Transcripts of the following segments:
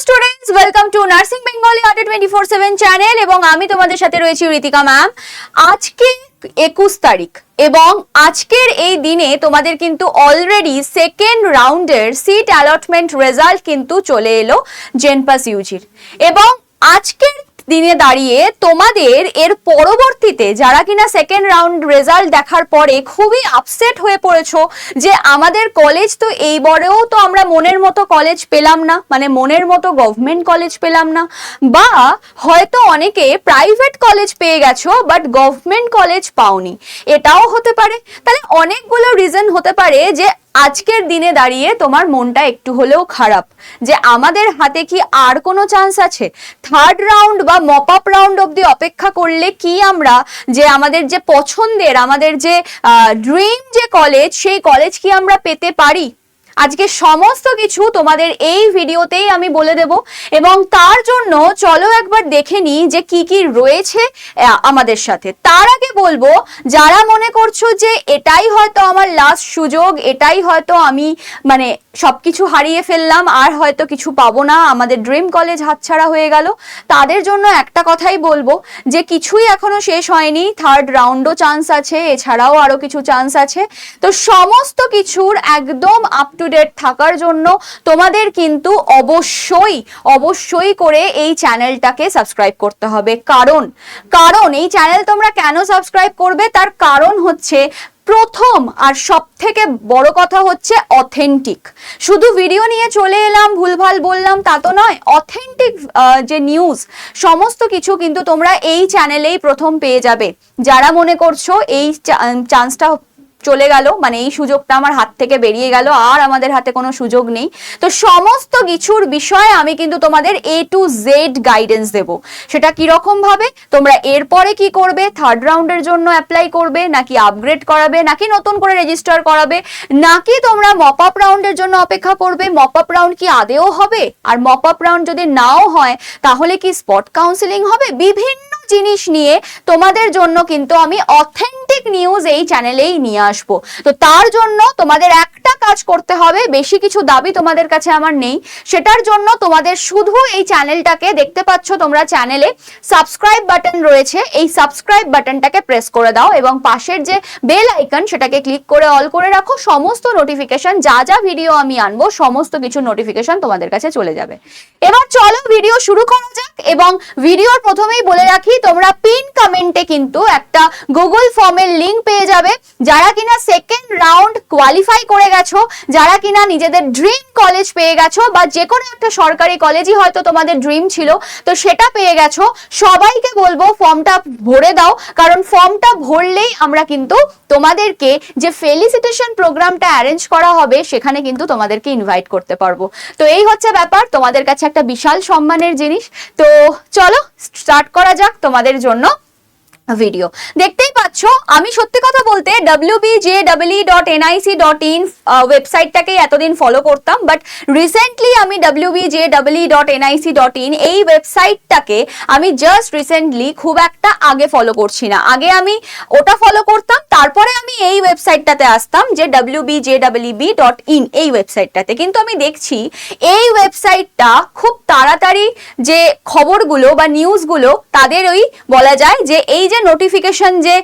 Students, welcome to nursing Bengali আড্ডা 24/7 channel এবং আমি তোমাদের সাথে রয়েছি ঋতিকা ম্যাম। আজকে 21 তারিখ এবং আজকের এই দিনে তোমাদের কিন্তু অলরেডি সেকেন্ড রাউন্ডের সিট অ্যালটমেন্ট রেজাল্ট কিন্তু চলে এলো জেনপাস ইউজির এবং আজকের দিনে দাঁড়িয়ে তোমাদের এর পরবর্তীতে যারা কিনা সেকেন্ড রাউন্ড রেজাল্ট দেখার পরে খুবই আপসেট হয়ে পড়েছো যে আমাদের কলেজ তো এইবারেও তো আমরা মনের মতো কলেজ পেলাম না, মানে মনের মতো গভর্নমেন্ট কলেজ পেলাম না, বা হয়তো অনেকে প্রাইভেট কলেজ পেয়ে গেছো বাট গভর্নমেন্ট কলেজ পাওনি, এটাও হতে পারে। তাহলে অনেকগুলো রিজন হতে পারে যে আজকের দিনে দাঁড়িয়ে তোমার মনটা একটু হলেও খারাপ যে আমাদের হাতে কি আর কোনো চান্স আছে, থার্ড রাউন্ড বা মপ আপ রাউন্ড অব্দি অপেক্ষা করলে কি আমরা যে আমাদের যে পছন্দের আমাদের যে ড্রিম যে কলেজ সেই কলেজ কি আমরা পেতে পারি। আজকে সমস্ত কিছু তোমাদের এই ভিডিওতেই আমি বলে দেব এবং তার জন্য চলো একবার দেখে নিই যে কি কি রয়েছে আমাদের সাথে। তার আগে বলবো যারা মনে করছো যে এটাই হয়তো আমার লাস্ট সুযোগ, এটাই হয়তো আমি মানে সবকিছু হারিয়ে ফেললাম আর হয়তো কিছু পাবো না, আমাদের ড্রিম কলেজ হাতছাড়া হয়ে গেল, তাদের জন্য একটা কথাই বলবো যে কিছুই এখনো শেষ হয়নি, থার্ড রাউন্ডও চান্স আছে, এছাড়াও আরো কিছু চান্স আছে। তো সমস্ত কিছুর একদম আপ টু ডেট থাকার জন্য তোমাদের কিন্তু অবশ্যই করে এই চ্যানেলটাকে সাবস্ক্রাইব করতে হবে। কারণ এই চ্যানেল তোমরা কেন সাবস্ক্রাইব করবে তার কারণ হচ্ছে প্রথম আর সব থেকে বড় কথা হচ্ছে অথেন্টিক। শুধু ভিডিও নিয়ে চলে এলাম ভুলভাল বললাম তা তো নয়, অথেন্টিক যে নিউজ সমস্ত কিছু কিন্তু তোমরা এই চ্যানেলেই প্রথম পেয়ে যাবে। যারা মনে করছো এই চান্সটা চলে গেল, মানে এই সুযোগটা আমার হাত থেকে বেরিয়ে গেল আর আমাদের হাতে কোনো সুযোগ নেই, তো সমস্ত কিছুর বিষয়ে আমি কিন্তু তোমাদের A to Z গাইডেন্স দেব। সেটা কিরকম ভাবে তোমরা এরপরে কি করবে, থার্ড রাউন্ডের জন্য অ্যাপ্লাই করবে নাকি আপগ্রেড করাবে নাকি নতুন করে রেজিস্টার করাবে নাকি তোমরা মপ আপ রাউন্ডের জন্য অপেক্ষা করবে, মপ আপ রাউন্ড কি আদেও হবে, আর মপ আপ রাউন্ড যদি নাও হয় তাহলে কি স্পট কাউন্সিলিং হবে, বিভিন্ন জিনিস নিয়ে তোমাদের জন্য কিন্তু আমি অথেন্টিক নিউজ এই চ্যানেলেই নিয়ে আসবো। তো তার জন্য তোমাদের একটা কাজ করতে হবে, বেশি কিছু দাবি তোমাদের কাছে আমার নেই, সেটার জন্য তোমাদের শুধু এই চ্যানেলটাকে দেখতে পাচ্ছ তোমরা চ্যানেলে সাবস্ক্রাইব বাটন রয়েছে, এই সাবস্ক্রাইব বাটনটাকে প্রেস করে দাও এবং পাশের যে বেল আইকন সেটাকে ক্লিক করে অল করে রাখো। সমস্ত নোটিফিকেশন যা যা ভিডিও আমি আনবো সমস্ত কিছু নোটিফিকেশন তোমাদের কাছে চলে যাবে। এবার চলো ভিডিও শুরু করা যাক এবং ভিডিওর প্রথমেই বলে রাখি তোমরা পিন কমেন্টে কিন্তু একটা গুগল ফর্মের লিংক পেয়ে যাবে। যারা কিনা সেকেন্ড রাউন্ড কোয়ালিফাই করে গেছো, যারা কিনা নিজেদের ড্রিম কলেজ পেয়ে গেছো বা যে কোনো একটা সরকারি কলেজই হয়তো তোমাদের ড্রিম ছিল তো সেটা পেয়ে গেছো, সবাইকে বলবো ফর্মটা ভরে দাও, কারণ ফর্মটা ভরলেই আমরা কিন্তু তোমাদেরকে যে ফেলিসিটেশন প্রোগ্রামটা অ্যারেঞ্জ করা হবে সেখানে কিন্তু তোমাদেরকে ইনভাইট করতে পারবো। তো এই হচ্ছে ব্যাপার, তোমাদের কাছে একটা বিশাল সম্মানের জিনিস। তো চলো স্টার্ট করা যাক তোমাদের জন্য ভিডিও। দেখতেই পাচ্ছ আমি সত্যি কথা বলতে wbje.nic.in ওয়েবসাইটটাকে এতদিন ফলো করতাম, বাট রিসেন্টলি আমি wbje.nic.in এই ওয়েবসাইটটাকে আমি জাস্ট রিসেন্টলি খুব একটা আগে ফলো করছি না। আগে আমি ওটা ফলো করতাম, তারপরে আমি এই ওয়েবসাইটটাতে আসতাম যে wbje.in এই ওয়েবসাইটটাতে, কিন্তু আমি দেখছি এই ওয়েবসাইটটা খুব তাড়াতাড়ি যে খবরগুলো বা নিউজগুলো তাদের ওই বলা যায় যে এই যে নোটিফিকেশন যে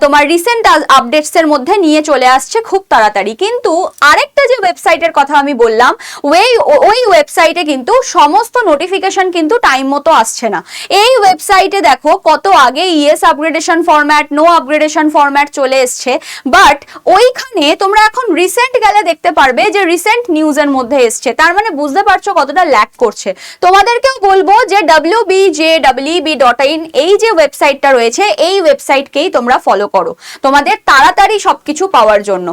তোমার রিসেন্ট আপডেটস এর মধ্যে নিয়ে চলে আসছে খুব তাড়াতাড়ি। কিন্তু আরেকটা যে ওয়েবসাইটের কথা আমি বললাম ওই ওয়েবসাইটে কিন্তু সমস্ত নোটিফিকেশন কিন্তু টাইম মতো আসছে না। এই ওয়েবসাইটে দেখো কত আগে ES upgradation format, no upgradation format চলে এসছে, বাট ওইখানে তোমরা এখন রিসেন্ট গেলে দেখতে পারবে যে রিসেন্ট নিউজের মধ্যে এসছে। তার মানে বুঝতে পারছো কতটা ল্যাগ করছে। তোমাদেরকেও বলবো যে wbje.in এই যে ওয়েবসাইটটা রয়েছে এই ওয়েবসাইটকেই তোমরা ফলো করো তোমাদের তাড়াতাড়ি সবকিছু পাওয়ার জন্য।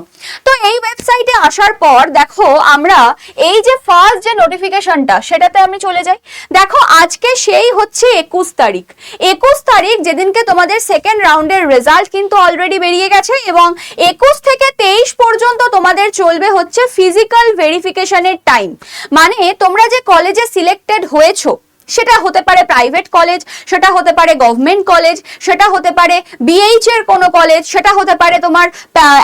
তো এই ওয়েবসাইটে আসার পর দেখো আমরা এই যে ফার্স্ট যে নোটিফিকেশনটা সেটাতে আমি চলে যাই। দেখো আজকে সেই হচ্ছে 21 তারিখ যেদিনকে তোমাদের সেকেন্ড রাউন্ডের রেজাল্ট কিন্তু অলরেডি বেরিয়ে গেছে এবং 21 থেকে 23 পর্যন্ত তোমাদের চলবে হচ্ছে ফিজিক্যাল ভেরিফিকেশনের টাইম। মানে তোমরা যে কলেজে সিলেক্টেড হয়েছো সেটা হতে পারে প্রাইভেট কলেজ, সেটা হতে পারে গভর্নমেন্ট কলেজ, সেটা হতে পারে বিএইচ এর কোনো কলেজ, সেটা হতে পারে তোমার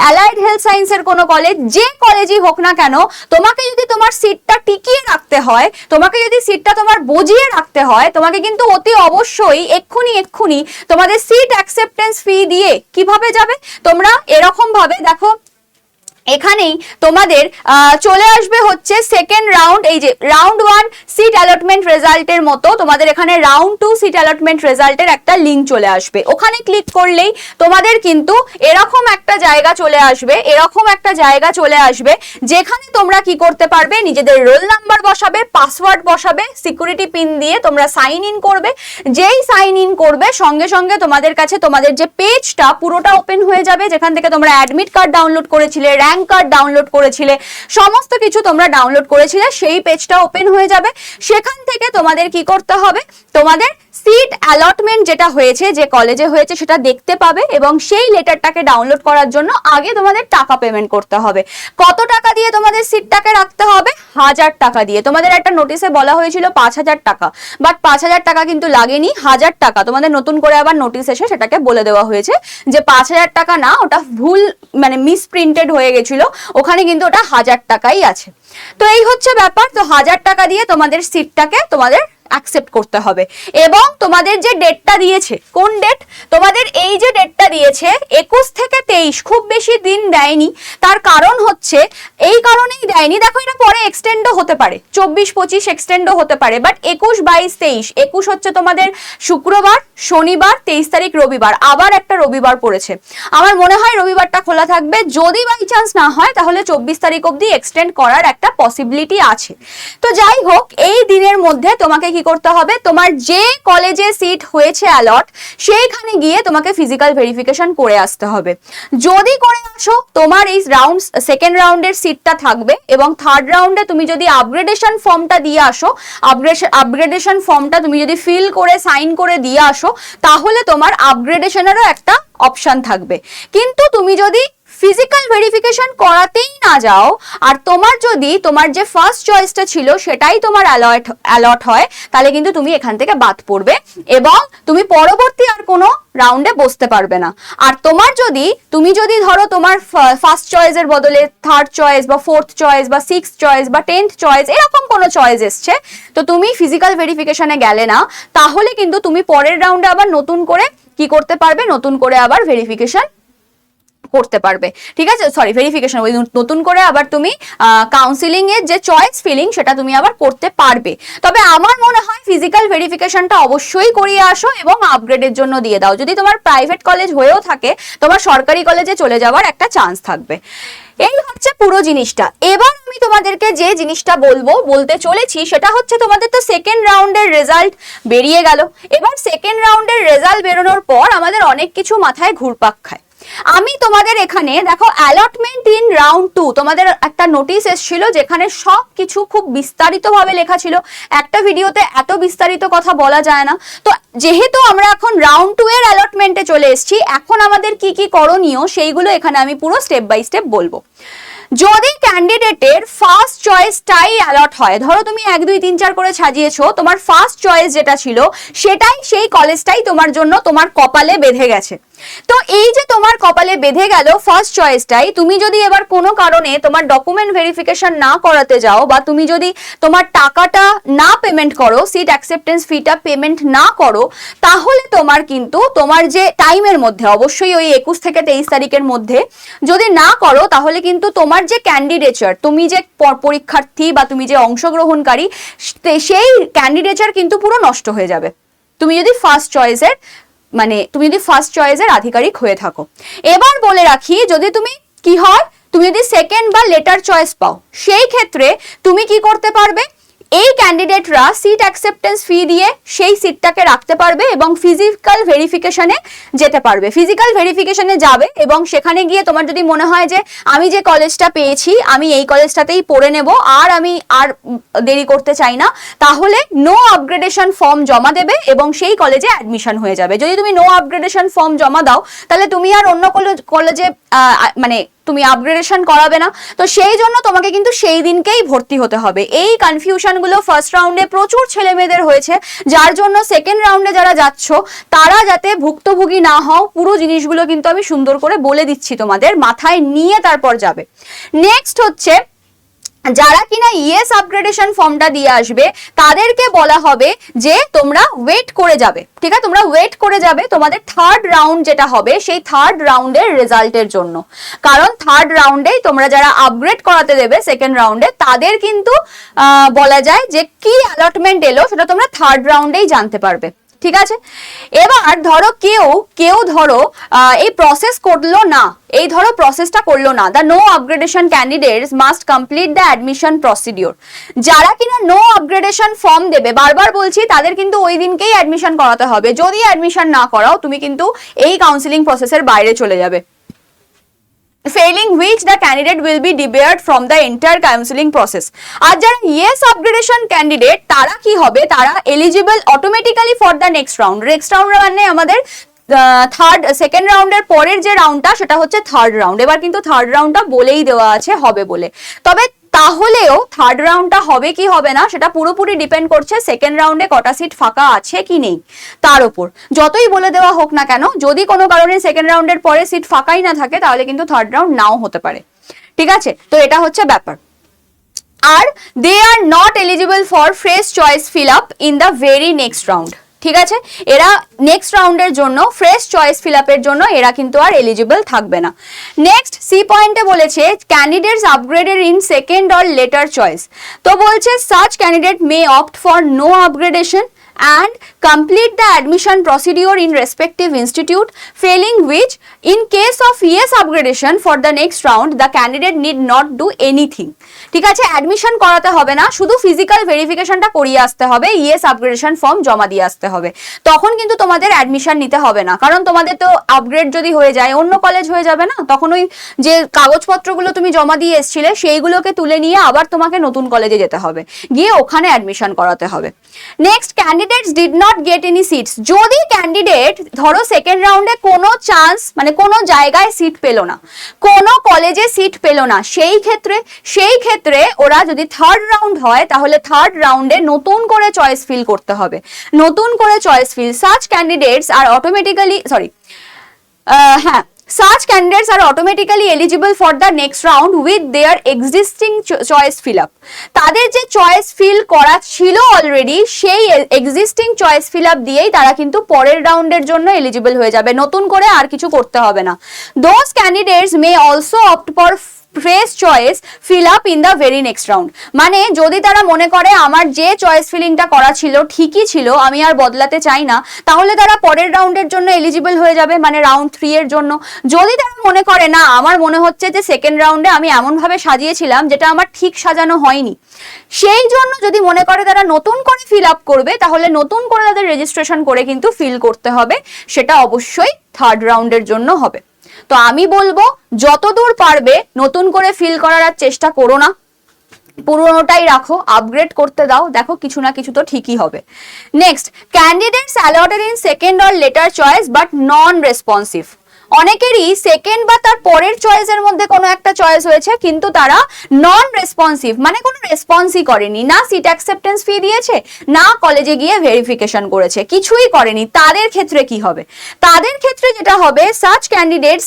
অ্যালাইড হেলথ সায়েন্সের কোনো কলেজ, যে কলেজই হোক না কেন তোমাকে যদি তোমার সিটটা টিকিয়ে রাখতে হয়, তোমাকে যদি সিটটা তোমার বজিয়ে রাখতে হয়, তোমাকে কিন্তু অতি অবশ্যই এক্ষুনি তোমাদের সিট অ্যাকসেপ্টেন্স ফি দিয়ে কিভাবে যাবে তোমরা, এরকম ভাবে দেখো এখানেই তোমাদের চলে আসবে হচ্ছে সেকেন্ড রাউন্ড, এই যে রাউন্ড 1 সিট অ্যালটমেন্ট রেজাল্টের মতো তোমাদের এখানে রাউন্ড 2 সিট অ্যালটমেন্ট রেজাল্টের একটা লিঙ্ক চলে আসবে। ওখানে ক্লিক করলেই তোমাদের কিন্তু এরকম একটা জায়গা চলে আসবে যেখানে তোমরা কি করতে পারবে, নিজেদের রোল নাম্বার বসাবে, পাসওয়ার্ড বসাবে, সিকিউরিটি পিন দিয়ে তোমরা সাইন ইন করবে। যেই সাইন ইন করবে সঙ্গে সঙ্গে তোমাদের কাছে তোমাদের যে পেজটা পুরোটা ওপেন হয়ে যাবে, যেখান থেকে তোমরা অ্যাডমিট কার্ড ডাউনলোড করেছিলে, র্যাঙ্ক কার্ড ডাউনলোড করেছিলে, সমস্ত কিছু তোমরা ডাউনলোড করেছিলে, সেই পেজটা ওপেন হয়ে যাবে। সেখান থেকে তোমাদের কি করতে হবে, তোমাদের সিট অ্যালটমেন্ট যেটা হয়েছে, যে কলেজে হয়েছে সেটা দেখতে পাবে এবং সেই লেটারটাকে ডাউনলোড করার জন্য আগে তোমাদের টাকা পেমেন্ট করতে হবে। কত টাকা দিয়ে তোমাদের সিটটাকে রাখতে হবে? 1000 টাকা দিয়ে। তোমাদের একটা নোটিশে বলা হয়েছিল 5000 টাকা, বাট 5000 টাকা কিন্তু লাগেনি, 1000 টাকা। তোমাদের নতুন করে আবার নোটিশ এসে সেটাকে বলে দেওয়া হয়েছে যে 5000 টাকা না, ওটা ভুল মানে মিসপ্রিন্টেড হয়ে গেছিল, ওখানে কিন্তু ওটা 1000 টাকাই আছে। তো এই হচ্ছে ব্যাপার। তো 1000 টাকা দিয়ে তোমাদের সিটটাকে তোমাদের অ্যাকসেপ্ট করতে হবে। এবং তোমাদের যে ডেটটা দিয়েছে, কোন ডেট? তোমাদের এই যে ডেটটা দিয়েছে 21 থেকে 23, খুব বেশি দিন দেয়নি। তার কারণ হচ্ছে, এই কারণেই দেয়নি, দেখো এটা পরে এক্সটেন্ডও হতে পারে, 24-25 এক্সটেন্ডও হতে পারে, বাট 21, 22, 23, 21 হচ্ছে তোমাদের শুক্রবার, শনিবার, 23 তারিখ রবিবার, আবার একটা রবিবার পড়েছে। আমার মনে হয় রবিবারটা খোলা থাকবে, যদি বাই চান্স না হয় তাহলে 24 তারিখ অবধি এক্সটেন্ড করার একটা পসিবিলিটি আছে। তো যাই হোক, এই দিনের মধ্যে তোমাকে কি করতে হবে, তোমার যে কলেজে সিট হয়েছে অ্যালট, সেইখানে গিয়ে তোমাকে ফিজিক্যাল ভেরিফিকেশন করে আসতে হবে। যদি করে আসো, তোমার এই রাউন্ড সেকেন্ড রাউন্ডের সিটটা থাকবে এবং থার্ড রাউন্ডে তুমি যদি আপগ্রেডেশন ফর্মটা দিয়ে আসো, আপগ্রেডেশন ফর্মটা তুমি যদি ফিল করে সাইন করে দিয়ে আসো, তাহলে তোমার আপগ্রেডেশনেরও একটা অপশন থাকবে। কিন্তু তুমি যদি ফিজিক্যাল ভেরিফিকেশন করাতেই না যাও, আর তোমার যদি তোমার যে ফার্স্ট চয়েসটা ছিল সেটাই তোমার অ্যালট হয়, তাহলে কিন্তু তুমি এখান থেকে বাদ পড়বে এবং তুমি পরবর্তী আর কোনো রাউন্ডে বসতে পারবে না। আর তুমি যদি ধরো তোমার ফার্স্ট চয়েসের বদলে থার্ড চয়েস বা ফোর্থ চয়েস বা সিক্সথ চয়েস বা 10th চয়েস এরকম কোনো চয়েস এসছে, তো তুমি ফিজিক্যাল ভেরিফিকেশনে গেলে না, তাহলে কিন্তু তুমি পরের রাউন্ডে আবার নতুন করে কি করতে পারবে, নতুন করে আবার ভেরিফিকেশন করতে পারবে। ঠিক আছে, সরি ভেরিফিকেশন, ওই নতুন করে আবার তুমি কাউন্সিলিং এর যে চয়েস ফিলিং সেটা তুমি আবার করতে পারবে। তবে আমার মনে হয় ফিজিক্যাল ভেরিফিকেশনটা অবশ্যই করিয়ে আসো এবং আপগ্রেডের জন্য দিয়ে দাও। যদি তোমার প্রাইভেট কলেজ হয়েও থাকে, তোমার সরকারি কলেজে চলে যাওয়ার একটা চান্স থাকবে। এই হচ্ছে পুরো জিনিসটা। এবার আমি তোমাদেরকে যে জিনিসটা বলতে চলেছি সেটা হচ্ছে, তোমাদের তো সেকেন্ড রাউন্ডের রেজাল্ট বেরিয়ে গেল। এবার সেকেন্ড রাউন্ডের রেজাল্ট বেরোনোর পর আমাদের অনেক কিছু মাথায় ঘুরপাক খায়। আমি তোমাদের এখানে দেখো অ্যালটমেন্ট ইন রাউন্ড 2 তোমাদের একটা নোটিশ এসেছিল, যেখানে সব কিছু খুব বিস্তারিতভাবে লেখা ছিল। একটা ভিডিওতে এত বিস্তারিত কথা বলা যায় না। তো যেহেতু আমরা এখন রাউন্ড 2 এর অ্যালটমেন্টে চলে এসেছি, এখন আমাদের কি কি করণীয় সেইগুলো এখানে আমি পুরো স্টেপ বাই স্টেপ বলবো। যদি ক্যান্ডিডেটের ফার্স্ট চয়েসটাই অ্যালট হয়, ধরো তুমি 1, 2, 3, 4 করে সাজিয়েছো, তোমার ফার্স্ট চয়েস যেটা ছিল সেটাই, সেই কলেজটাই তোমার জন্য তোমার কপালে বেঁধে গেছে। তো এই যে তোমার কপালে বেঁধে গেল ফার্স্ট চয়েসটাই, তুমি যদি এবার কোনো কারণে তোমার ডকুমেন্ট ভেরিফিকেশন না করাতে যাও, বা তুমি যদি তোমার টাকাটা না পেমেন্ট করো, সিট অ্যাকসেপ্টেন্স ফিটা পেমেন্ট না করো, তাহলে তোমার কিন্তু তোমার যে টাইমের মধ্যে, অবশ্যই ওই 21 থেকে 23 তারিখের মধ্যে যদি না করো, তাহলে কিন্তু তোমার যে ক্যান্ডিডেচার, তুমি যে পরীক্ষার্থী বা তুমি যে অংশগ্রহণকারী, সেই ক্যান্ডিডেচার কিন্তু পুরো নষ্ট হয়ে যাবে, তুমি যদি ফার্স্ট চয়েসের আধিকারিক হয়ে থাকো। এবার বলে রাখি, যদি তুমি কি হয়, তুমি যদি সেকেন্ড বা লেটার চয়েস পাও, সেই ক্ষেত্রে তুমি কি করতে পারবে, এই ক্যান্ডিডেটরা সিট অ্যাকসেপ্টেন্স ফি দিয়ে সেই সিটটাকে রাখতে পারবে এবং ফিজিক্যাল ভেরিফিকেশনে যেতে পারবে। ফিজিক্যাল ভেরিফিকেশনে যাবে এবং সেখানে গিয়ে তোমার যদি মনে হয় যে আমি যে কলেজটা পেয়েছি আমি এই কলেজটাতেই পড়ে নেব, আমি আর দেরি করতে চাই না, তাহলে নো আপগ্রেডেশন ফর্ম জমা দেবে এবং সেই কলেজে অ্যাডমিশন হয়ে যাবে। যদি তুমি নো আপগ্রেডেশন ফর্ম জমা দাও, তাহলে তুমি আর অন্য কলেজে তুমি আপগ্রেডেশন করাবে না। তো সেই জন্য তোমাকে কিন্তু সেই দিনকেই ভর্তি হতে হবে। এই কনফিউশনগুলো ফার্স্ট রাউন্ডে প্রচুর ছেলে মেয়েদের হয়েছে, যার জন্য সেকেন্ড রাউন্ডে যারা যাচ্ছ তারা যাতে ভুক্তভোগী না হও, পুরো জিনিসগুলো কিন্তু আমি সুন্দর করে বলে দিচ্ছি, তোমাদের মাথায় নিয়ে তারপর যাবে। নেক্সট হচ্ছে, যারা কিনা ইএস আপগ্রেডেশন ফর্মটা দিয়ে আসবে তাদেরকে বলা হবে যে তোমরা ওয়েট করে যাবে, ঠিক আছে, তোমরা ওয়েট করে যাবে তোমাদের থার্ড রাউন্ড যেটা হবে সেই থার্ড রাউন্ডের রেজাল্টের জন্য। কারণ থার্ড রাউন্ডেই তোমরা যারা আপগ্রেড করাতে দেবে সেকেন্ড রাউন্ডে তাদের কিন্তু বলা যায় যে কি অ্যালটমেন্ট এলো সেটা তোমরা থার্ড রাউন্ডেই জানতে পারবে, ঠিক আছে। এবার ধরো কেউ ধরো এই প্রসেস করলো না, এই ধরো প্রসেসটা করলো না, the no upgradation candidates must complete the admission procedure. যারা কিনা নো আপগ্রেডেশন ফর্ম দেবে, বারবার বলছি তাদের কিন্তু ওই দিনকেই অ্যাডমিশন করাতে হবে। যদি অ্যাডমিশন না করাও তুমি কিন্তু এই কাউন্সিলিং প্রসেসের বাইরে চলে যাবে। failing which the candidate will be debarred from the entire counseling process। আর যারা yes upgradation candidate তারা কি হবে, তারা eligible automatically for the next round। next round মানে আমাদের সেকেন্ড রাউন্ডের পরের যে রাউন্ডটা সেটা হচ্ছে থার্ড রাউন্ড। এবার কিন্তু থার্ড রাউন্ডটা বলেই দেওয়া আছে হবে বলে, তবে তাহলেও থার্ড রাউন্ডটা হবে কি হবে না সেটা পুরোপুরি ডিপেন্ড করছে সেকেন্ড রাউন্ডে কটা সিট ফাঁকা আছে কি নেই তার উপর। যতই বলে দেওয়া হোক না কেন, যদি কোনো কারণে সেকেন্ড রাউন্ডের পরে সিট ফাঁকাই না থাকে তাহলে কিন্তু থার্ড রাউন্ড নাও হতে পারে, ঠিক আছে। তো এটা হচ্ছে ব্যাপার। আর they are not eligible for fresh choice fill up in the very next round, ঠিক আছে। এরা নেক্সট রাউন্ডের জন্য ফ্রেশ চয়েস ফিল আপের জন্য এরা কিন্তু আর এলিজিবল থাকবে না। নেক্সট সি পয়েন্টে বলেছে candidates upgraded in second or later choice. তো বলছে such candidate may opt for no upgradation and complete the admission procedure in respective institute, failing which in case of yes upgradation for the next round the candidate need not do anything, ঠিক আছে। Admission করাতে হবে না, শুধু physical ভেরিফিকেশনটা করিয়ে আসতে হবে, ES upgradation form জমা দিয়ে আসতে হবে, তখন কিন্তু তোমাদের অ্যাডমিশন নিতে হবে না। কারণ তোমাদের তো আপগ্রেড যদি হয়ে যায় অন্য কলেজ হয়ে যাবে না, তখন ওই যে কাগজপত্রগুলো তুমি জমা দিয়ে এসেছিলে সেইগুলোকে তুলে নিয়ে আবার তোমাকে নতুন কলেজে যেতে হবে, গিয়ে ওখানে অ্যাডমিশন করাতে হবে। Next candidates did not get any seats. যদি ক্যান্ডিডেট ধরো সেকেন্ড রাউন্ডে কোনো চান্স মানে কোনো জায়গায় সিট পেলো না, কোনো কলেজে সিট পেলো না, সেই ক্ষেত্রে ওরা যদি থার্ড রাউন্ড হয় তাহলে থার্ড রাউন্ডে নতুন করে চয়েস ফিল করতে হবে, নতুন করে choice fill. Such candidates are automatically such candidates are automatically eligible for the next round with their existing choice fill up। তাদের যে চয়েস ফিল করা ছিল অলরেডি সেই এক্সিস্টিং চয়েস ফিল আপ দিয়েই তারা কিন্তু পরের রাউন্ডের জন্য এলিজিবল হয়ে যাবে, নতুন করে আর কিছু করতে হবে না। Those candidates may also opt for fresh choice fill up in the very next round. মানে যদি তারা মনে করে আমার যে চয়েস ফিলিংটা করা ছিল ঠিকই ছিল, আমি আর বদলাতে চাই না, তাহলে তারা পরের রাউন্ডের জন্য এলিজিবল হয়ে যাবে, মানে রাউন্ড 3 এর জন্য। যদি তারা মনে করে না আমার মনে হচ্ছে যে সেকেন্ড রাউন্ডে আমি এমনভাবে সাজিয়েছিলাম যেটা আমার ঠিক সাজানো হয়নি, সেই জন্য যদি মনে করে তারা নতুন করে ফিল আপ করবে, তাহলে নতুন করে তাদের রেজিস্ট্রেশন করে কিন্তু ফিল করতে হবে, সেটা অবশ্যই থার্ড রাউন্ডের জন্য হবে। তো আমি বলবো যতদূর পারবে নতুন করে ফিল করার আর চেষ্টা করো না, পুরোনোটাই রাখো, আপগ্রেড করতে দাও, দেখো কিছু না কিছু তো ঠিকই হবে। Next candidates allotted in second or later choice but non responsive. অনেকেরই সেকেন্ড বা তার পরের চয়েসের মধ্যে কোনো একটা চয়েস হয়েছে কিন্তু তারা নন রেসপন্সিভ, মানে কোনো রেসপন্সই করেনি, না সিট অ্যাকসেপ্টেন্স ফি দিয়েছে, না কলেজে গিয়ে ভেরিফিকেশন করেছে, কিছুই করেনি। তাদের ক্ষেত্রে কি হবে? তাদের ক্ষেত্রে যেটা হবে, such candidates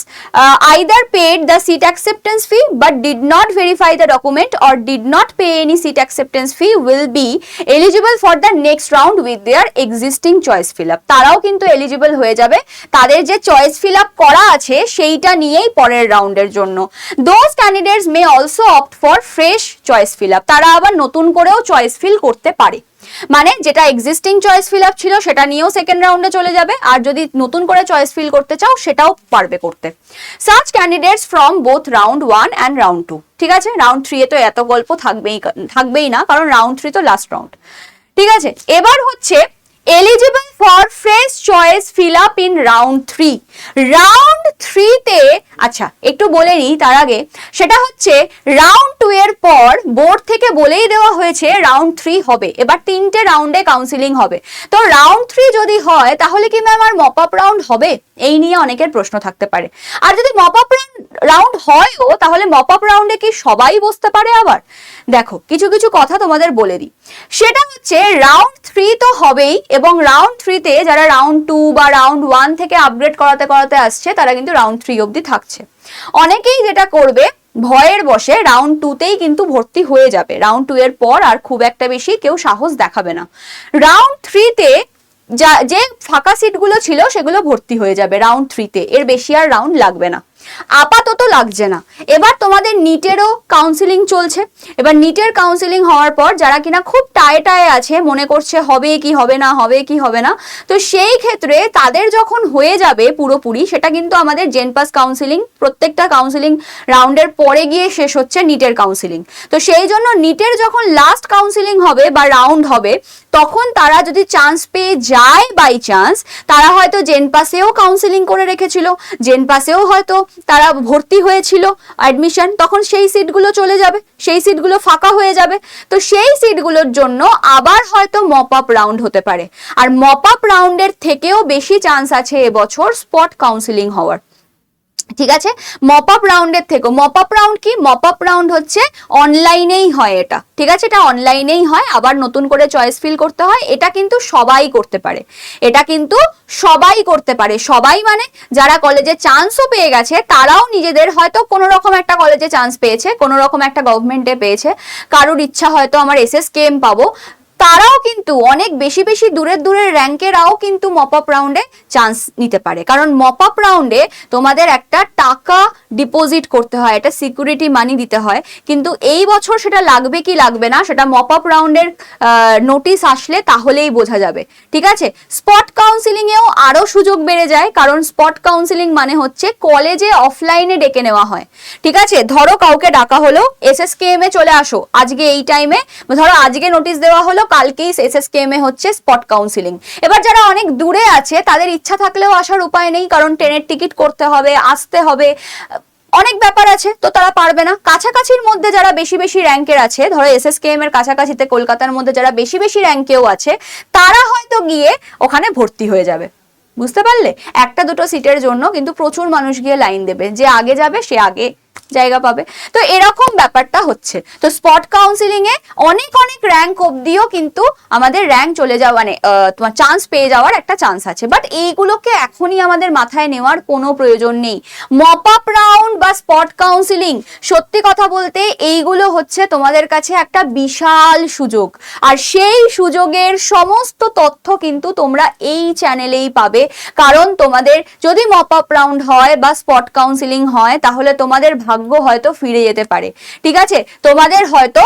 either paid the seat acceptance fee but did not verify the document or did not pay any seat acceptance fee will be eligible for the next round with their existing choice fill up। তারাও কিন্তু eligible হয়ে যাবে তাদের যে choice fill up আছে সেইটা নিয়েই পরের রাউন্ডের জন্য। Those candidates may also opt for fresh choice fill up। তারা আবার নতুন করেও চয়েস ফিল করতে পারে, মানে যেটা এক্সিস্টিং চয়েস ফিল আপ ছিল সেটা নিয়েও সেকেন্ড রাউন্ডে চলে যাবে, আর যদি নতুন করে চয়েস ফিল করতে চাও সেটাও পারবে করতে। Such candidates from both round 1 and round 2, ঠিক আছে। রাউন্ড 3 এ তো এত গল্প থাকবেই না, কারণ রাউন্ড 3 তো লাস্ট রাউন্ড, ঠিক আছে। এবার হচ্ছে eligible for fresh choice fill up in round 3। Round 3 তে আচ্ছা একটু বলে নিই তার আগে, সেটা হচ্ছে রাউন্ড 2 এর পর বোর্ড থেকে বলেই দেওয়া হয়েছে রাউন্ড 3 হবে, এবার 3টে রাউন্ডে কাউন্সিলিং হবে। তো রাউন্ড 3 যদি হয় তাহলে কি ম্যাম আর মপ আপ রাউন্ড হবে? এই নিয়ে অনেকের প্রশ্ন থাকতে পারে। আর যদি মপ আপ রাউন্ড হয়ও তাহলে মপ আপ রাউন্ডে কি সবাই বসতে পারে? আবার দেখো কিছু কিছু কথা তোমাদের বলে দিই, সেটা হচ্ছে রাউন্ড 3 তো হবেই, এবং রাউন্ড 3 তে যারা রাউন্ড 2 বা রাউন্ড 1 থেকে আপগ্রেড করাতে আসছে তারা কিন্তু রাউন্ড 3 অবধি থাকছে। অনেকেই যেটা করবে ভয়ের বসে রাউন্ড 2তেই কিন্তু ভর্তি হয়ে যাবে। রাউন্ড 2 এর পর আর খুব একটা বেশি কেউ সাহস দেখাবে না। রাউন্ড 3তে যে ফাঁকা সিটগুলো ছিল সেগুলো ভর্তি হয়ে যাবে রাউন্ড 3তে, এর বেশি আর রাউন্ড লাগবে না, আপাতত লাগছে না। এবার তোমাদের নিটেরও কাউন্সিলিং চলছে। এবার নিটের কাউন্সিলিং হওয়ার পর যারা কিনা খুব টায়ে আছে, মনে করছে হবে কি হবে না, হবে কি হবে না, তো সেই ক্ষেত্রে তাদের যখন হয়ে যাবে পুরোপুরি, সেটা কিন্তু আমাদের জেনপাস কাউন্সিলিং প্রত্যেকটা কাউন্সিলিং রাউন্ডের পরে গিয়ে শেষ হচ্ছে নিটের কাউন্সিলিং। তো সেই জন্য নিটের যখন লাস্ট কাউন্সিলিং হবে বা রাউন্ড হবে, তখন তারা যদি চান্স পেয়ে যায় বাই চান্স, তারা হয়তো জেনপাসেও কাউন্সিলিং করে রেখেছিল, জেনপাসেও হয়তো তারা ভর্তি হয়েছিল অ্যাডমিশন, তখন সেই সিটগুলো চলে যাবে, সেই সিটগুলো ফাঁকা হয়ে যাবে। তো সেই সিটগুলোর জন্য আবার হয়তো মপ আপ রাউন্ড হতে পারে। আর মপ আপ রাউন্ডের থেকেও বেশি চান্স আছে এবছর স্পট কাউন্সিলিং হওয়ার। ঠিক আছে, মপ আপ রাউন্ডের থেকে, মপ আপ রাউন্ড কি, মপ আপ রাউন্ড হচ্ছে অনলাইনেই হয় এটা, ঠিক আছে, এটা অনলাইনেই হয়, আবার নতুন করে চয়েস ফিল করতে হয়। এটা কিন্তু সবাই করতে পারে, এটা কিন্তু সবাই করতে পারে, সবাই মানে যারা কলেজে চান্সও পেয়ে গেছে তারাও নিজেদের, হয়তো কোনো রকম একটা কলেজে চান্স পেয়েছে, কোনো রকম একটা গভর্নমেন্টে পেয়েছে, কারোর ইচ্ছা হয়তো আমার SSKM পাবো, তারাও কিন্তু অনেক বেশি বেশি দূরের র্যাঙ্কেরাও কিন্তু মপ আপ রাউন্ডে চান্স নিতে পারে। কারণ মপ আপ রাউন্ডে তোমাদের একটা টাকা ডিপোজিট করতে হয়, একটা সিকিউরিটি মানি দিতে হয়, কিন্তু এই বছর সেটা লাগবে কি লাগবে না সেটা মপ আপ রাউন্ডের নোটিশ আসলে তাহলেই বোঝা যাবে। ঠিক আছে, স্পট কাউন্সিলিং এও আরো সুযোগ বেড়ে যায়, কারণ স্পট কাউন্সিলিং মানে হচ্ছে কলেজে অফলাইনে ডেকে নেওয়া হয়। ঠিক আছে, ধরো কাউকে ডাকা হলো SSKM এ চলে আসো আজকে এই টাইমে, ধরো আজকে নোটিশ দেওয়া হলো, কালকেই SSKM এ হচ্ছে স্পট কাউন্সিলিং। এবার যারা অনেক দূরে আছে তাদের ইচ্ছা থাকলেও আসার উপায় নেই, কারণ ট্রেনের টিকিট করতে হবে, আসতে হবে, অনেক ব্যাপার আছে, তো তারা পারবে না। কাছাকাছির মধ্যে যারা বেশি বেশি র্যাঙ্কের আছে, ধরো SSKM এর কাছাকাছিতে কলকাতার মধ্যে যারা বেশি বেশি র্যাঙ্কেও আছে, তারা হয়তো গিয়ে ওখানে ভর্তি হয়ে যাবে। বুঝতে পারলে, একটা দুটো সিটের জন্য কিন্তু প্রচুর মানুষ গিয়ে লাইন দেবে, যে আগে যাবে সে আগে জায়গা পাবে। তো এরকম ব্যাপারটা হচ্ছে। তো স্পট কাউন্সিলিং এ অনেক অনেক র্যাঙ্ক অবধিও কিন্তু আমাদের র্যাঙ্ক চলে যাওয়া, মানে তোমার চান্স পেয়ে যাওয়ার একটা চান্স আছে। বাট এইগুলোকে এখনই আমাদের মাথায় নেওয়ার কোনো প্রয়োজন নেই। মপ আপ রাউন্ড বা স্পট কাউন্সিলিং, সত্যি কথা বলতে এইগুলো হচ্ছে তোমাদের কাছে একটা বিশাল সুযোগ, আর সেই সুযোগের সমস্ত তথ্য কিন্তু তোমরা এই চ্যানেলেই পাবে। কারণ তোমাদের যদি মপ আপ রাউন্ড হয় বা স্পট কাউন্সিলিং হয়, তাহলে তোমাদের ভাগ্য হয়তো ফিরে যেতে পারে। ঠিক আছে, তোমাদের হয়তো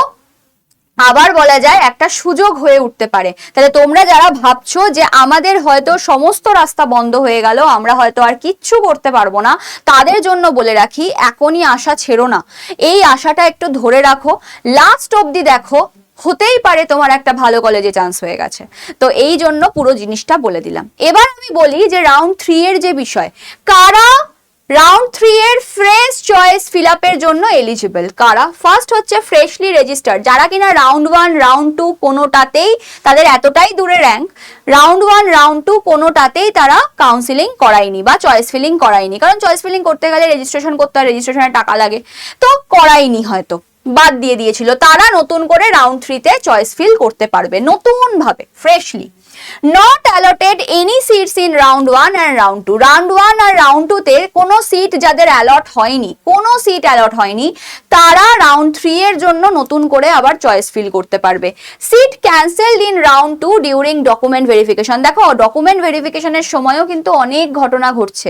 আবার বলা যায় একটা সুযোগ হয়ে উঠতে পারে। তাহলে তোমরা যারা ভাবছো যে আমাদের হয়তো সমস্ত রাস্তা বন্ধ হয়ে গেল, আমরা হয়তো আর কিচ্ছু করতে পারবো না, তাদের জন্য বলে রাখি, এখনই আশা ছেড়ো না, এই আশাটা একটু ধরে রাখো, লাস্ট অবধি দেখো, হতেই পারে তোমার একটা ভালো কলেজে চান্স হয়ে গেছে। তো এই জন্য পুরো জিনিসটা বলে দিলাম। এবার আমি বলি যে রাউন্ড 3 এর যে বিষয়, কারা রাউন্ড 3 এর ফ্রেশ চয়েস ফিল আপের জন্য এলিজিবল, কারা? ফার্স্ট হচ্ছে ফ্রেশলি রেজিস্টার্ড, যারা কিনা রাউন্ড 1 রাউন্ড 2 কোনোটাতেই তাদের এতটাই দূরে র্যাঙ্ক, রাউন্ড 1 রাউন্ড 2 কোনোটাতেই তারা কাউন্সিলিং করায়নি বা চয়েস ফিলিং করায়নি, কারণ চয়েস ফিলিং করতে গেলে রেজিস্ট্রেশন করতে হয়, রেজিস্ট্রেশনের টাকা লাগে, তো করায়নি, হয়তো বাদ দিয়ে দিয়েছিল, তারা নতুন করে রাউন্ড 3 তে চয়েস ফিল করতে পারবে নতুন ভাবে, freshly. Not allotted any seats in round 1 and round 2. Round 1 R round 2 তে কোনো সিট যাদের অ্যালট হয়নি, কোনো সিট অ্যালট হয়নি, তারা রাউন্ড 3 এর জন্য নতুন করে আবার চয়েস ফিল করতে পারবে। Seat cancelled in round 2 during document verification. দেখো, ডকুমেন্ট ভেরিফিকেশনের সময়ও কিন্তু অনেক ঘটনা ঘটছে।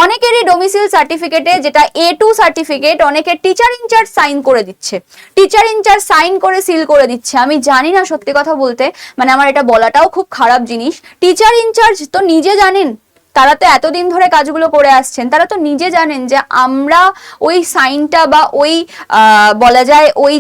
অনেকেরই ডোমিসাইল সার্টিফিকেটে, যেটা A2 সার্টিফিকেট, অনেকের টিচার ইনচার্জ সাইন করে দিচ্ছে, টিচার ইনচার্জ সাইন করে সিল করে দিচ্ছে। আমি জানি না, সত্যি কথা বলতে, মানে আমার এটা বলাটাও খুব খারাপ জিনিস, টিচার ইনচার্জ তো নিজে জানেন, তারা তো এতদিন ধরে কাজগুলো করে আসছেন, তারা তো নিজে জানেন যে আমরা ওই সাইনটা বা ওই বলা যায় ওই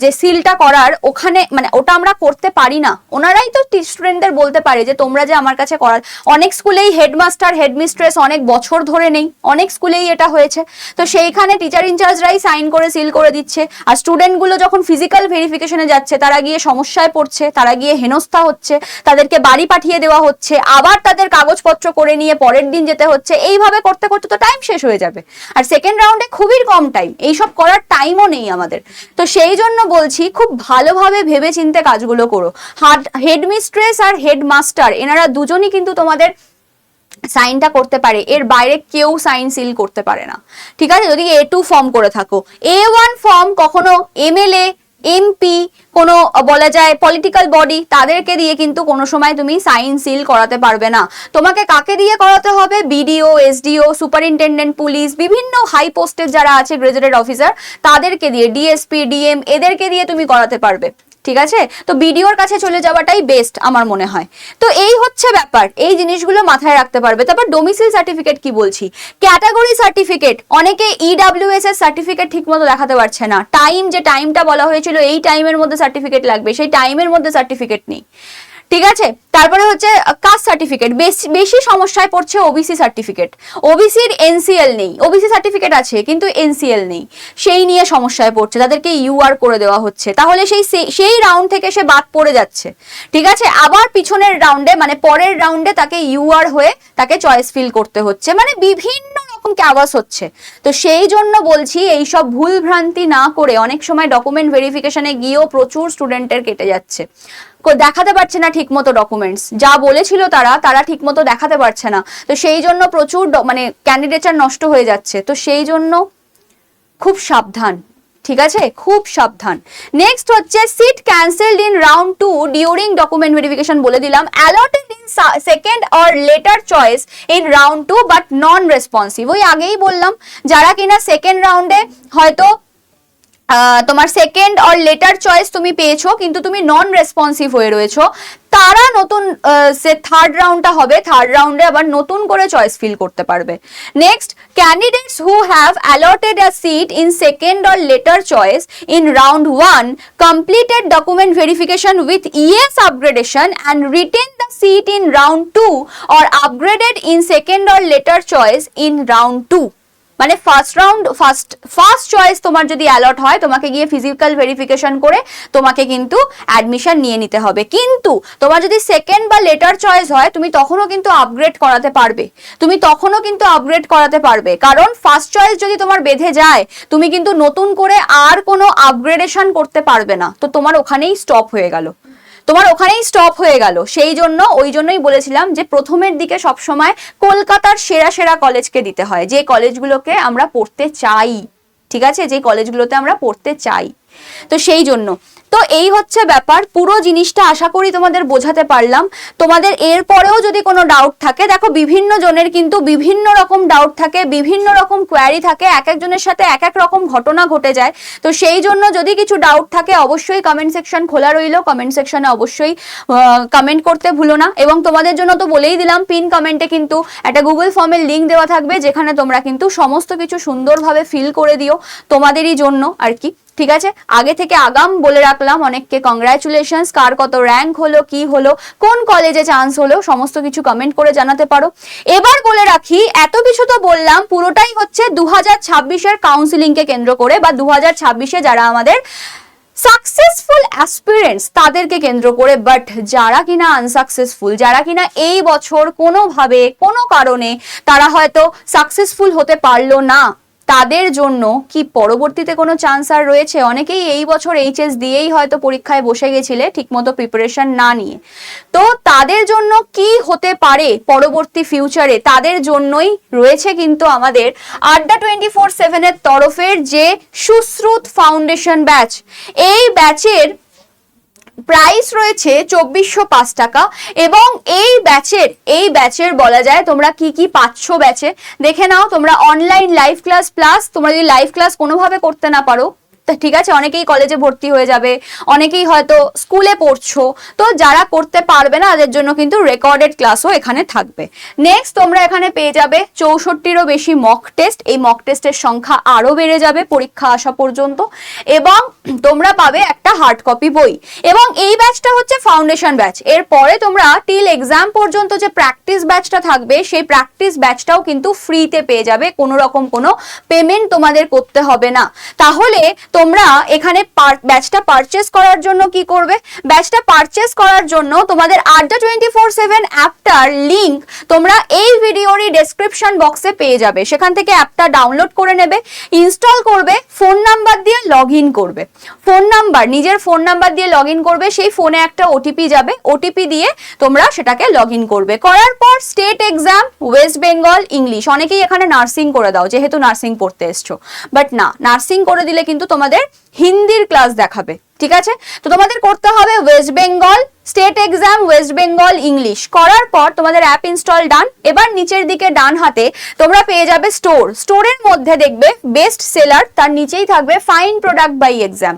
যে সিলটা করার ওখানে, মানে ওটা আমরা করতে পারি না। ওনারাই তো স্টুডেন্টদের বলতে পারে যে তোমরা যে আমার কাছে করার, অনেক স্কুলেই হেডমাস্টার হেডমিস্ট্রেস অনেক বছর ধরে নেই, অনেক স্কুলেই এটা হয়েছে, তো সেইখানে টিচার ইনচার্জরাই সাইন করে সিল করে দিচ্ছে। আর স্টুডেন্টগুলো যখন ফিজিক্যাল ভেরিফিকেশনে যাচ্ছে, তারা গিয়ে সমস্যায় পড়ছে, তারা গিয়ে হেনস্থা হচ্ছে, তাদেরকে বাড়ি পাঠিয়ে দেওয়া হচ্ছে, আবার তাদের কাগজপত্র করে নিয়ে পরের দিন যেতে হচ্ছে, এইভাবে করতে করতে তো টাইম শেষ হয়ে যাবে। আর সেকেন্ড রাউন্ডে খুবই কম টাইম, এইসব করার টাইমও নেই আমাদের। তো সেই জন্য বলছি, খুব ভালোভাবে ভেবে চিন্তে কাজগুলো করো। হেডমিস্ট্রেস আর হেডমাস্টার, এনারা দুজনই কিন্তু তোমাদের সাইনটা করতে পারে, এর বাইরে কেউ সাইন সিল করতে পারে না। ঠিক আছে, যদি A2 ফর্ম করে থাকো। A1 ফর্ম কখনো MLA, MP, কোনো বলা যায় পলিটিক্যাল বডি, তাদেরকে দিয়ে কিন্তু কোনো সময় তুমি সাইন সিল করাতে পারবে না। তোমাকে কাকে দিয়ে করাতে হবে? BDO, SDO, সুপারিনটেন্ডেন্ট পুলিশ, বিভিন্ন হাই পোস্টের যারা আছে গ্রেজুয়েটেড অফিসার, তাদেরকে দিয়ে, DSP, DM, এদেরকে দিয়ে তুমি করাতে পারবে। ঠিক আছে, তো বিডিওর কাছে চলে যাওয়াটাই বেস্ট আমার মনে হয়। তো এই হচ্ছে ব্যাপার, এই জিনিসগুলো মাথায় রাখতে পারবে। তারপর ডোমিসাইল সার্টিফিকেট কি বলছি, ক্যাটাগরি সার্টিফিকেট, অনেকে EWS এর সার্টিফিকেট ঠিকমতো দেখাতে পারছে না। টাইম, যে টাইমটা বলা হয়েছিল এই টাইমের মধ্যে সার্টিফিকেট লাগবে, সেই টাইমের মধ্যে সার্টিফিকেট নেই। ঠিক আছে, তারপরে হচ্ছে কাস্ট সার্টিফিকেট, বেশি সমস্যায় পড়ছে ওবিসি সার্টিফিকেট। ওবিসির NCL নেই, ওবিসি সার্টিফিকেট আছে কিন্তু NCL নেই, সেই নিয়ে সমস্যায় পড়ছে, তাদেরকে UR করে দেওয়া হচ্ছে, তাহলে সেই রাউন্ড থেকে সে বাদ পড়ে যাচ্ছে। ঠিক আছে, আবার পিছনের রাউন্ডে মানে পরের রাউন্ডে তাকে UR হয়ে তাকে চয়েস ফিল করতে হচ্ছে, মানে বিভিন্ন রকম ক্যাভাস হচ্ছে। তো সেই জন্য বলছি এইসব ভুল ভ্রান্তি না করে, অনেক সময় ডকুমেন্ট ভেরিফিকেশনে গিয়েও প্রচুর স্টুডেন্টের কেটে যাচ্ছে, দেখাতে পারছে না ঠিকমতো ডকুমেন্টস, যা বলেছিল তারা ঠিকমতো দেখাতে পারছে না। তো সেই জন্য প্রচুর মানে ক্যান্ডিডেটচার নষ্ট হয়ে যাচ্ছে। তো সেই জন্য খুব সাবধান, ঠিক আছে, খুব সাবধান। নেক্সট হচ্ছে seat cancelled in round 2 during document verification, বলে দিলাম। Allotted in second or later choice in round 2 but non responsive, ওই আগেই বললাম, যারা কিনা সেকেন্ড রাউন্ডে হয়তো তোমার সেকেন্ড অর লেটার চয়েস তুমি পেয়েছো কিন্তু তুমি নন রেসপন্সিভ হয়ে রয়েছো, তারা নতুন সে থার্ড রাউন্ডটা হবে, থার্ড রাউন্ডে আবার নতুন করে চয়েস ফিল করতে পারবে। Next, candidates who have allotted a seat in second or later choice in round 1 completed document verification with ES upgradation and retained the seat in round 2 or upgraded in second or later choice in round 2। মানে first choice তোমার যদি a lot হয়, তোমাকে গিয়ে physical verification করে তোমাকে কিন্তু admission নিয়ে নিতে হবে। কিন্তু তোমার যদি সেকেন্ড বা লেটার চয়েস হয়, তুমি তখনও কিন্তু আপগ্রেড করাতে পারবে, কারণ ফার্স্ট চয়েস যদি তোমার বেঁধে যায়, তুমি কিন্তু নতুন করে আর কোনো আপগ্রেডেশন করতে পারবে না, তো তোমার ওখানেই স্টপ হয়ে গেল। সেই জন্য ওই জন্যই বলেছিলাম যে প্রথমের দিকে সবসময় কলকাতার সেরা কলেজকে দিতে হয়, যে কলেজগুলোকে আমরা পড়তে চাই। ঠিক আছে, যে কলেজগুলোতে আমরা পড়তে চাই। তো সেই জন্য তো এই হচ্ছে ব্যাপার, পুরো জিনিসটা আশা করি তোমাদের বোঝাতে পারলাম। তোমাদের এর পরেও যদি কোনো ডাউট থাকে, দেখো বিভিন্ন জনের কিন্তু বিভিন্ন রকম ডাউট থাকে, বিভিন্ন রকম কোয়ারি থাকে, এক একজনের সাথে এক এক রকম ঘটনা ঘটে যায়। তো সেই জন্য যদি কিছু ডাউট থাকে, অবশ্যই কমেন্ট সেকশন খোলা রইল, কমেন্ট সেকশনে অবশ্যই কমেন্ট করতে ভুলো না। এবং তোমাদের জন্য তো বলেই দিলাম, পিন কমেন্টে কিন্তু একটা গুগল ফর্মের লিঙ্ক দেওয়া থাকবে, যেখানে তোমরা কিন্তু সমস্ত কিছু সুন্দরভাবে ফিল করে দিও, তোমাদেরই জন্য আর কি। ঠিক আছে, আগে থেকে আগাম বলে রাখলাম, অনেককে কংগ্রাচুলেশনস, কার কত র্যাঙ্ক হলো, কি হলো, কোন কলেজে চান্স হলো, সমস্ত কিছু কমেন্ট করে জানাতে পারো। এবার বলে রাখি, এত কিছু তো বললাম, পুরোটাই হচ্ছে 2026-এর কাউন্সিলিংকে কেন্দ্র করে, বা 2026-এ যারা আমাদের সাকসেসফুল অ্যাসপিরেন্টস তাদেরকে কেন্দ্র করে। বাট যারা কিনা আনসাকসেসফুল, যারা কিনা এই বছর কোনোভাবে কোনো কারণে তারা হয়তো সাকসেসফুল হতে পারলো না, তাদের জন্য কি পরবর্তীতে কোনো চান্স আর রয়েছে? অনেকেই এই বছর HS দিয়েই হয়তো পরীক্ষায় বসে গেছিলে ঠিকমতো প্রিপারেশন না নিয়ে, তো তাদের জন্য কি হতে পারে পরবর্তী ফিউচারে, তাদের জন্যই রয়েছে কিন্তু আমাদের আড্ডা 24/7 এর তরফের যে সুশ্রুত ফাউন্ডেশন ব্যাচ। এই ব্যাচের প্রাইস রয়েছে 2405 টাকা, এবং এই ব্যাচের বলা যায় তোমরা কি কি পাচ্ছ ব্যাচে দেখে নাও। তোমরা অনলাইন লাইভ ক্লাস, প্লাস তোমরা যদি লাইভ ক্লাস কোনোভাবে করতে না পারো, ঠিক আছে, অনেকেই কলেজে ভর্তি হয়ে যাবে, অনেকেই হয়তো স্কুলে পড়ছো, তো যারা করতে পারবে না তাদের জন্য কিন্তু রেকর্ডেড ক্লাসও এখানে থাকবে। নেক্সট, তোমরা এখানে পেয়ে যাবে 64টিরও বেশি মক টেস্ট, এই মক টেস্টের সংখ্যা আরো বেড়ে যাবে পরীক্ষা আসা পর্যন্ত, এবং তোমরা পাবে একটা হার্ড কপি বই। এবং এই ব্যাচটা হচ্ছে ফাউন্ডেশন ব্যাচ, এরপরে তোমরা টিল এক্সাম পর্যন্ত যে প্র্যাকটিস ব্যাচটা থাকবে, সেই প্র্যাকটিস ব্যাচটাও কিন্তু ফ্রিতে পেয়ে যাবে, কোনো রকম কোনো পেমেন্ট তোমাদের করতে হবে না। তাহলে তোমরা এখানে ব্যাচটা পারচেস করার জন্য কি করবে, ব্যাচটা পারচেস করার জন্য তোমাদের Adda24/7 অ্যাপটার লিংক তোমরা এই ভিডিওরই ডেসক্রিপশন বক্সে পেয়ে যাবে। সেখান থেকে অ্যাপটা ডাউনলোড করে নেবে, ইনস্টল করবে, ফোন নাম্বার দিয়ে লগ ইন করবে। ফোন নাম্বার, নিজের ফোন নাম্বার দিয়ে লগ ইন করবে, সেই ফোনে একটা ওটিপি যাবে, ওটিপি দিয়ে তোমরা সেটাকে লগ ইন করবে। করার পর state exam West Bengal English, অনেকেই এখানে নার্সিং করে দাও যেহেতু নার্সিং পড়তে এসছো, বাট না, নার্সিং করে দিলে কিন্তু তোমাদের হিন্দির ক্লাস দেখাবে, ঠিক আছে? তো তোমাদের করতে হবে West Bengal state exam West Bengal English. করার পর তোমাদের অ্যাপ ইনস্টল ডান। এবার নিচের দিকে ডান হাতে তোমরা পেয়ে যাবে স্টোর, স্টোরের মধ্যে দেখবে বেস্ট সেলার, তার নিচেই থাকবে ফাইন প্রোডাক্ট বাই এক্সাম।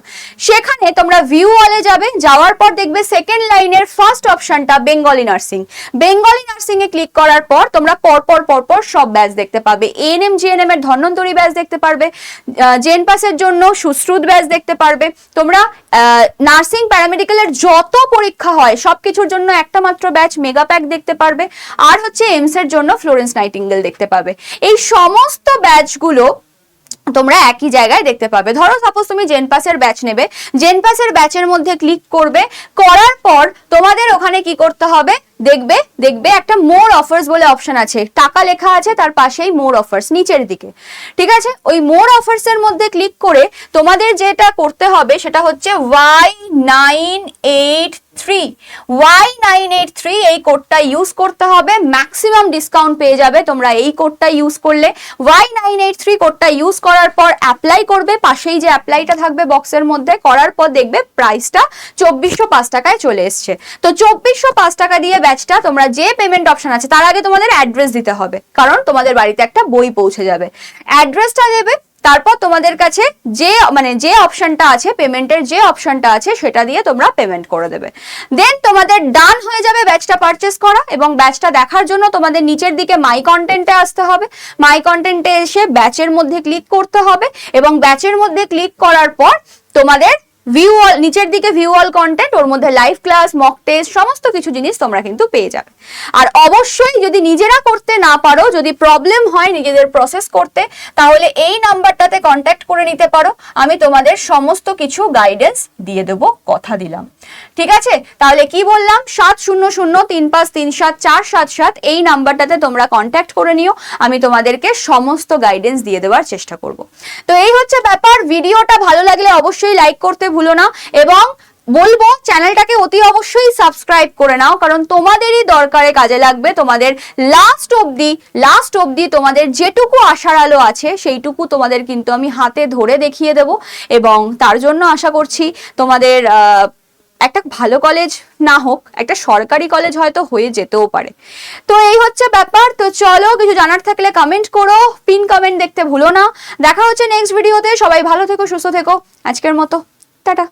সেখানে তোমরা ভিউ অলে যাবে, যাওয়ার পর দেখবে সেকেন্ড লাইনের ফার্স্ট অপশনটা বেঙ্গলি নার্সিং। বেঙ্গলি নার্সিং এ ক্লিক করার পর তোমরা পরপর সব ব্যাচ দেখতে পাবে। এএনএম জিএনএম এর ধন্বন্তরী ব্যাচ দেখতে পারবে, জেন পাসের জন্য সুশ্রুত ব্যাচ দেখতে পারবে। তোমরা নার্সিং প্যারামেডিক্যালের যত পরীক্ষা হয় সবকিছুর জন্য একটা মাত্র ব্যাচ মেগা প্যাক দেখতে পারবে, আর হচ্ছে এমস এর জন্য ফ্লোরেন্স নাইটিঙ্গেল দেখতে পাবে। এই সমস্ত ব্যাচগুলো তোমরা একই জায়গায় দেখতে পাবে। ধরো সাপোজ তুমি জেন পাসের ব্যাচ নেবে, জেন পাসের ব্যাচের মধ্যে ক্লিক করবে, করার পর তোমাদের ওখানে কি করতে হবে, দেখবে একটা মোর অফার্স বলে অপশন আছে, টাকা লেখা আছে, তার পাশেই মোর অফার্স নিচের দিকে, ঠিক আছে? ওই মোর অফার্স এর মধ্যে ক্লিক করে তোমাদের যেটা করতে হবে সেটা হচ্ছে Y983 এই কোডটা ইউজ করতে হবে, ম্যাক্সিমাম ডিসকাউন্ট পেয়ে যাবে তোমরা এই কোডটা ইউজ করলে। Y983 কোডটা ইউজ করার পর অ্যাপ্লাই করবে, পাশেই যে অ্যাপ্লাইটা থাকবে বক্সের মধ্যে, করার পর দেখবে প্রাইসটা 2405 টাকায় চলে এসছে। তো 2405 টাকা দিয়ে ব্যাচটা তোমরা যে পেমেন্ট অপশন আছে, তার আগে তোমাদের অ্যাড্রেস দিতে হবে, কারণ তোমাদের বাড়িতে একটা বই পৌঁছে যাবে। অ্যাড্রেসটা দেবে, তারপর তোমাদের কাছে যে অপশনটা আছে, পেমেন্টের যে অপশনটা আছে সেটা দিয়ে তোমরা পেমেন্ট করে দেবে। দেন তোমাদের ডান হয়ে যাবে ব্যাচটা পারচেস করা। এবং ব্যাচটা দেখার জন্য তোমাদের নিচের দিকে মাই কন্টেন্টে আসতে হবে, মাই কন্টেন্টে এসে ব্যাচের মধ্যে ক্লিক করতে হবে, এবং ব্যাচের মধ্যে ক্লিক করার পর তোমাদের ভিউ অল, নিচের দিকে ভিউ অল কন্টেন্ট, ওর মধ্যে লাইভ ক্লাস, মক টেস্ট, সমস্ত কিছু জিনিস তোমরা কিন্তু পেয়ে যাবে। আর অবশ্যই যদি নিজেরা করতে না পারো, যদি প্রবলেম হয় নিজেদের প্রসেস করতে, তাহলে এই নাম্বারটাতে কন্ট্যাক্ট করে নিতে পারো, আমি তোমাদের সমস্ত কিছু গাইডেন্স দিয়ে দেবো, কথা দিলাম, ঠিক আছে? তাহলে কি বললাম, 7003537477 এই নাম্বারটাতে তোমরা কন্ট্যাক্ট করে নিও, আমি তোমাদেরকে সমস্ত গাইডেন্স দিয়ে দেওয়ার চেষ্টা করব। তো এই হচ্ছে ব্যাপার। ভিডিওটা ভালো লাগলে অবশ্যই লাইক করতে ভুলো না, এবং বলবো চ্যানেলটাকে অতি অবশ্যই সাবস্ক্রাইব করে নাও, কারণ তোমাদেরই দরকারে কাজে লাগবে। তোমাদের লাস্ট অবধি তোমাদের যেটুকু আশার আলো আছে সেইটুকু তোমাদের কিন্তু আমি হাতে ধরে দেখিয়ে দেব, এবং তার জন্য আশা করছি তোমাদের একটা ভালো কলেজ না হোক, একটা সরকারি কলেজ হয়তো হয়ে যেতেও পারে। তো এই হচ্ছে ব্যাপার। তো চলো, কিছু জানার থাকলে কমেন্ট করো, পিন কমেন্ট দেখতে ভুলো না। দেখা হচ্ছে নেক্সট ভিডিওতে। সবাই ভালো থেকো, সুস্থ থেকো। আজকের মতো টাটা।